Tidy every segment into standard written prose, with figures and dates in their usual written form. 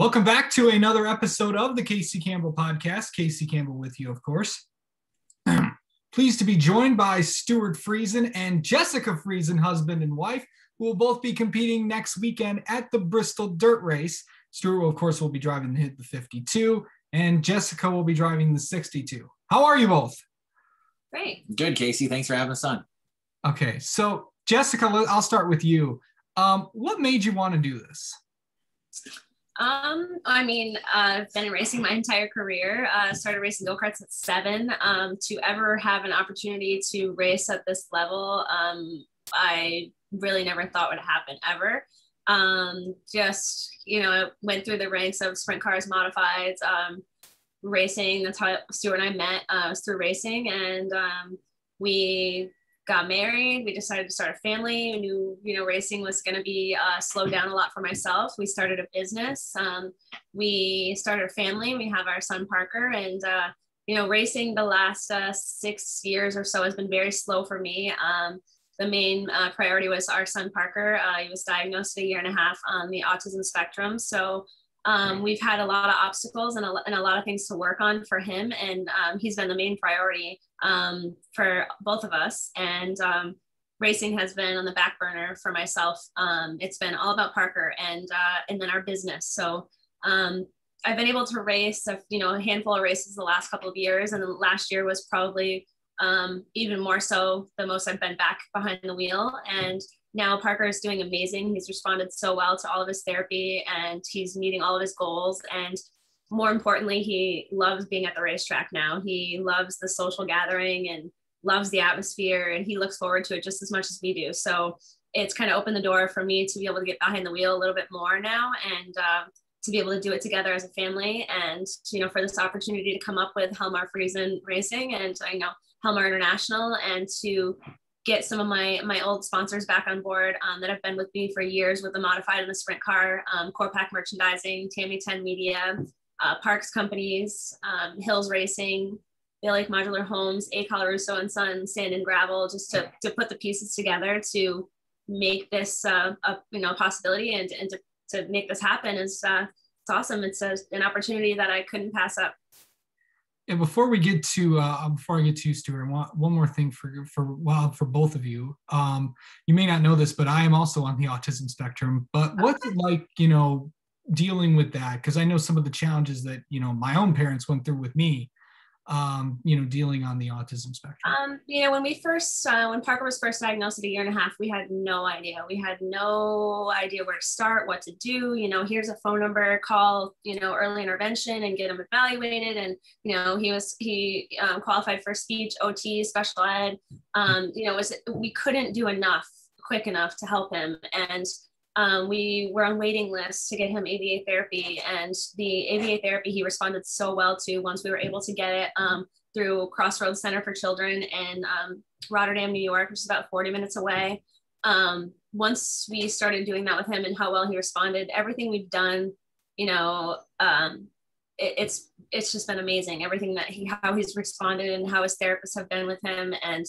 Welcome back to another episode of the Casey Campbell podcast. Casey Campbell with you, of course. Pleased to be joined by Stewart Friesen and Jessica Friesen, husband and wife, who will both be competing next weekend at the Bristol Dirt Race. Stewart, of course, will be driving the 52, and Jessica will be driving the 62. How are you both? Great. Good, Casey. Thanks for having us on. Okay, so Jessica, I'll start with you. What made you want to do this? I've been racing my entire career. Started racing go-karts at 7. To ever have an opportunity to race at this level, I really never thought would happen ever. Went through the ranks of sprint cars, modifieds, racing. That's how Stewart and I met, was through racing. And we got married. We decided to start a family. We knew, racing was going to be slowed down a lot for myself. We started a business. We started a family. We have our son, Parker. And, racing the last 6 years or so has been very slow for me. The main priority was our son, Parker. He was diagnosed at 1.5 years on the autism spectrum. So we've had a lot of obstacles and a lot of things to work on for him. And he's been the main priority for both of us. And racing has been on the back burner for myself. It's been all about Parker and then our business. So I've been able to race a handful of races the last couple of years. And last year was probably even more so the most I've been back behind the wheel. And now Parker is doing amazing. He's responded so well to all of his therapy and he's meeting all of his goals. And more importantly, he loves being at the racetrack now. He loves the social gathering and loves the atmosphere, and he looks forward to it just as much as we do. So it's kind of opened the door for me to be able to get behind the wheel a little bit more now, and to be able to do it together as a family, and for this opportunity to come up with Helmar Friesen Racing and Helmar International, and to get some of my old sponsors back on board that have been with me for years with the modified and the sprint car, Core Pack Merchandising, Tammy 10 Media, Parks Companies, Hills Racing, Bay Lake Modular Homes, A. Colarusso and Son, Sand and Gravel, just to put the pieces together to make this a possibility and to make this happen is it's awesome. It's an opportunity that I couldn't pass up. And before I get to you, Stewart, I want one more thing for both of you. You may not know this, but I am also on the autism spectrum. But what's it like, dealing with that? Because I know some of the challenges that my own parents went through with me. Dealing on the autism spectrum. When Parker was first diagnosed at 1.5 years, we had no idea. We had no idea where to start, what to do. Here's a phone number, call, early intervention and get him evaluated. And, he qualified for speech, OT, special ed. We couldn't do quick enough to help him. And we were on waiting lists to get him ABA therapy, and the ABA therapy he responded so well to once we were able to get it through Crossroads Center for Children in Rotterdam, New York, which is about 40 minutes away. Once we started doing that with him and how well he responded, everything we've done, it's just been amazing. Everything how he's responded and how his therapists have been with him. And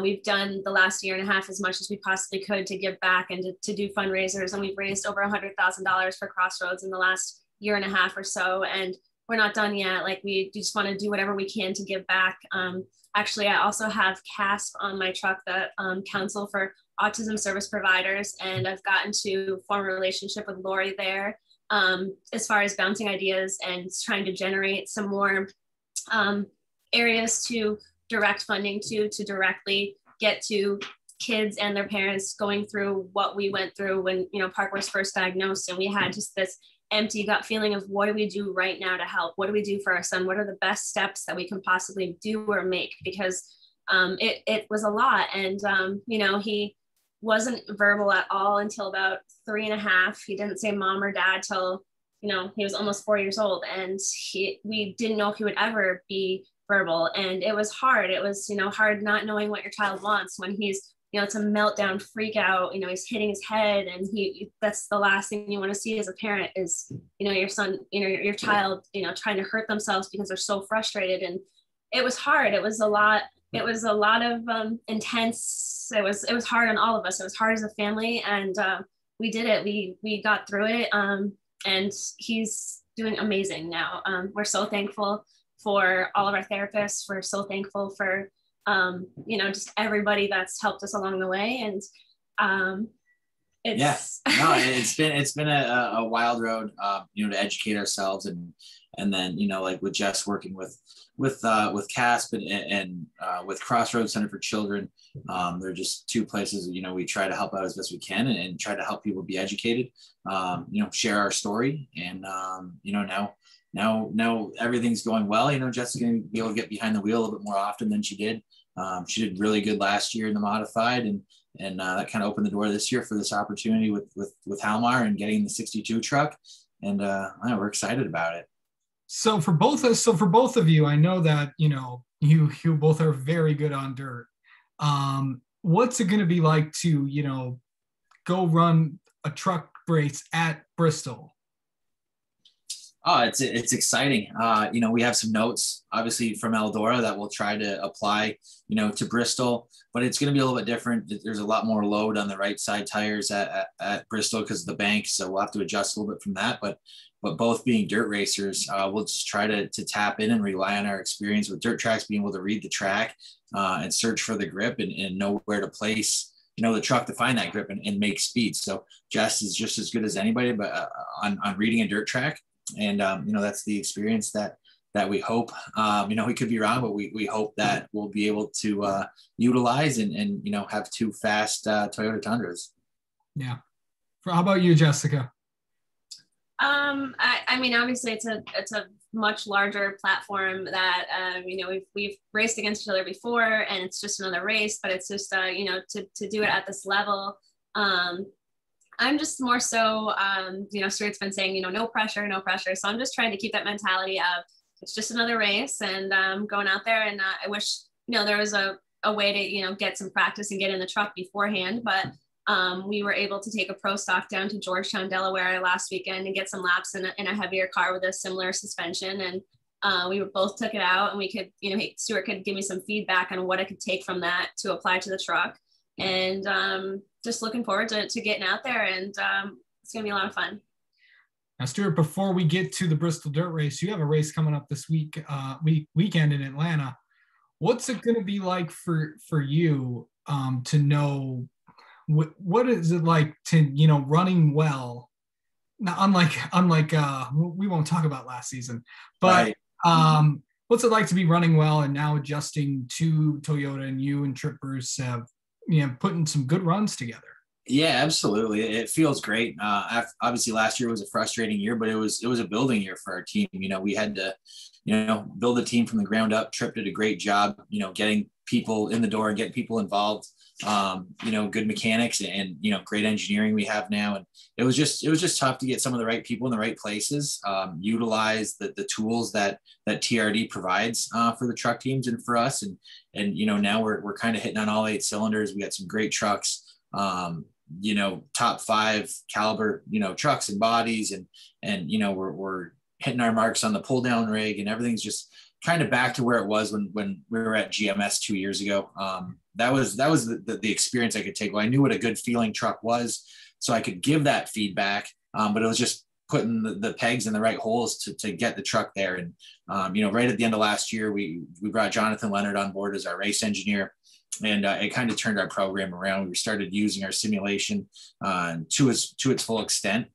we've done the last 1.5 years as much as we possibly could to give back and to do fundraisers. And we've raised over $100,000 for Crossroads in the last 1.5 years or so. And we're not done yet. We just want to do whatever we can to give back. Actually, I also have CASP on my truck, the Council for Autism Service Providers. And I've gotten to form a relationship with Lori there as far as bouncing ideas and trying to generate some more areas to direct funding to directly get to kids and their parents going through what we went through when Parker was first diagnosed, and we had just this empty gut feeling of what do we do right now to help? What do we do for our son? What are the best steps that we can possibly do or make? Because it was a lot, and he wasn't verbal at all until about 3.5. He didn't say mom or dad till he was almost 4 years old, and we didn't know if he would ever be verbal. And it was hard. It was, hard not knowing what your child wants when he's, it's a meltdown, freak out, he's hitting his head, and that's the last thing you want to see as a parent is, your son, your child, trying to hurt themselves because they're so frustrated. And it was hard. It was a lot of intense. It was hard on all of us. It was hard as a family, and we did it. We got through it. and he's doing amazing now. We're so thankful for all of our therapists. We're so thankful for, just everybody that's helped us along the way. And it's been a wild road, to educate ourselves, and then, like with Jess working with CASP and with Crossroads Center for Children. They're just two places, we try to help out as best we can and try to help people be educated, share our story. And, now everything's going well. Jess is going to be able to get behind the wheel a little bit more often than she did. She did really good last year in the modified, and that kind of opened the door this year for this opportunity with Halmar and getting the 62 truck. And we're excited about it. So for both of you, I know that, you both are very good on dirt. What's it going to be like to, go run a truck race at Bristol? Oh, it's exciting. We have some notes, obviously, from Eldora that we'll try to apply, to Bristol, but it's going to be a little bit different. There's a lot more load on the right side tires at Bristol because of the bank. So we'll have to adjust a little bit from that. But both being dirt racers, we'll just try to tap in and rely on our experience with dirt tracks, being able to read the track and search for the grip and know where to place, the truck to find that grip and make speed. So Jess is just as good as anybody, but on reading a dirt track. And, that's the experience that we hope, we could be wrong, but we hope that we'll be able to utilize and have two fast Toyota Tundras. Yeah. How about you, Jessica? Obviously it's a much larger platform that, we've raced against each other before, and it's just another race, but it's just, to do it at this level. I'm just more so, Stuart's been saying, no pressure. So I'm just trying to keep that mentality of it's just another race, and going out there. And I wish, there was a way to, get some practice and get in the truck beforehand. But we were able to take a pro stock down to Georgetown, Delaware last weekend and get some laps in a heavier car with a similar suspension. And we both took it out, and we could, Stewart could give me some feedback on what I could take from that to apply to the truck. And just looking forward to getting out there, and it's going to be a lot of fun. Now, Stewart, before we get to the Bristol Dirt Race, you have a race coming up this weekend in Atlanta. What's it going to be like for you to know what is it like to, running well? Now, unlike we won't talk about last season, but right. What's it like to be running well and now adjusting to Toyota, and you and Trip Bruce have, putting some good runs together? Yeah, absolutely. It feels great. Obviously last year was a frustrating year, but it was a building year for our team. We had to, build a team from the ground up. Trip did a great job, getting people in the door and getting people involved. Good mechanics and, great engineering we have now. And it was just tough to get some of the right people in the right places, utilize the tools that TRD provides for the truck teams and for us. And now we're kind of hitting on all 8 cylinders. We got some great trucks, top 5 caliber, trucks and bodies, and we're hitting our marks on the pull down rig, and everything's just kind of back to where it was when we were at GMS 2 years ago. That was the experience I could take. Well, I knew what a good feeling truck was, so I could give that feedback, but it was just putting the pegs in the right holes to get the truck there. And, right at the end of last year, we brought Jonathan Leonard on board as our race engineer. And it kind of turned our program around. We started using our simulation to its full extent.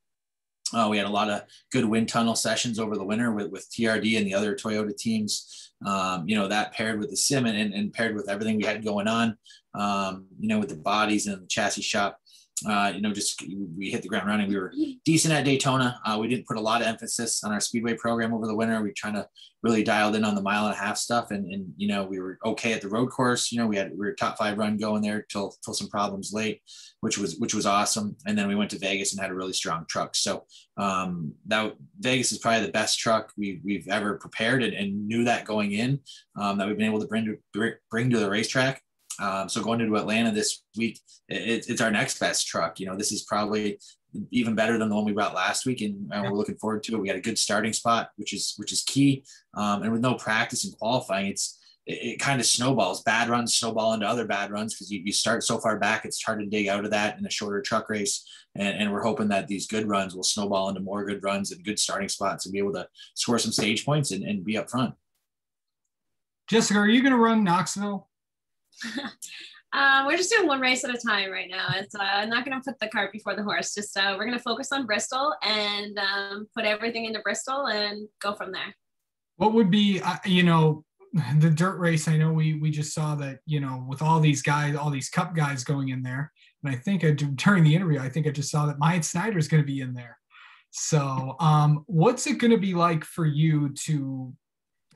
We had a lot of good wind tunnel sessions over the winter with TRD and the other Toyota teams. That paired with the sim and paired with everything we had going on, with the bodies and the chassis shop. We hit the ground running. We were decent at Daytona. We didn't put a lot of emphasis on our speedway program over the winter. We trying to really dialed in on the 1.5 mile stuff. And we were okay at the road course. We were a top 5 run going there till some problems late, which was awesome. And then we went to Vegas and had a really strong truck. So that Vegas is probably the best truck we've ever prepared and knew that going in, that we've been able to bring to the racetrack. So going into Atlanta this week, it's our next best truck. This is probably even better than the one we brought last week, and we're looking forward to it. We got a good starting spot, which is key. And with no practice and qualifying, it's it kind of snowballs. Bad runs snowball into other bad runs because you start so far back, it's hard to dig out of that in a shorter truck race. And we're hoping that these good runs will snowball into more good runs and good starting spots and be able to score some stage points and be up front. Jessica, are you going to run Knoxville? We're just doing one race at a time right now. It's I'm not going to put the cart before the horse. Just we're going to focus on Bristol and put everything into Bristol and go from there. What would be, the dirt race? I know we just saw that, with all these guys, all these cup guys going in there. And I think during the interview, I think I just saw that Myatt Snyder is going to be in there. So what's it going to be like for you to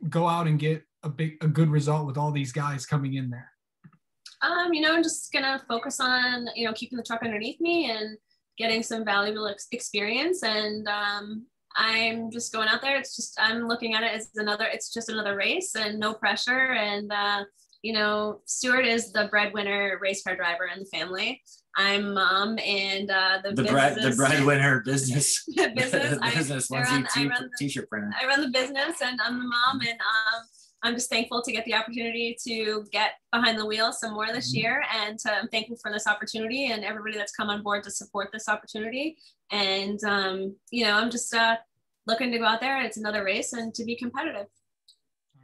go out and get a good result with all these guys coming in there? I'm just gonna focus on, keeping the truck underneath me and getting some valuable experience. And I'm just going out there. I'm looking at it as it's just another race and no pressure. And, Stewart is the breadwinner race car driver in the family. I'm mom and the breadwinner business. business. T-shirt printer. I run the business and I'm the mom, and I'm just thankful to get the opportunity to get behind the wheel some more this year. And I'm thankful for this opportunity and everybody that's come on board to support this opportunity. And, I'm just looking to go out there, and it's another race, and to be competitive.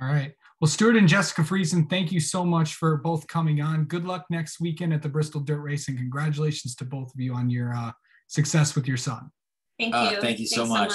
All right. Well, Stewart and Jessica Friesen, thank you so much for both coming on. Good luck next weekend at the Bristol Dirt Race, and congratulations to both of you on your success with your son. Thank you. Thank you so much.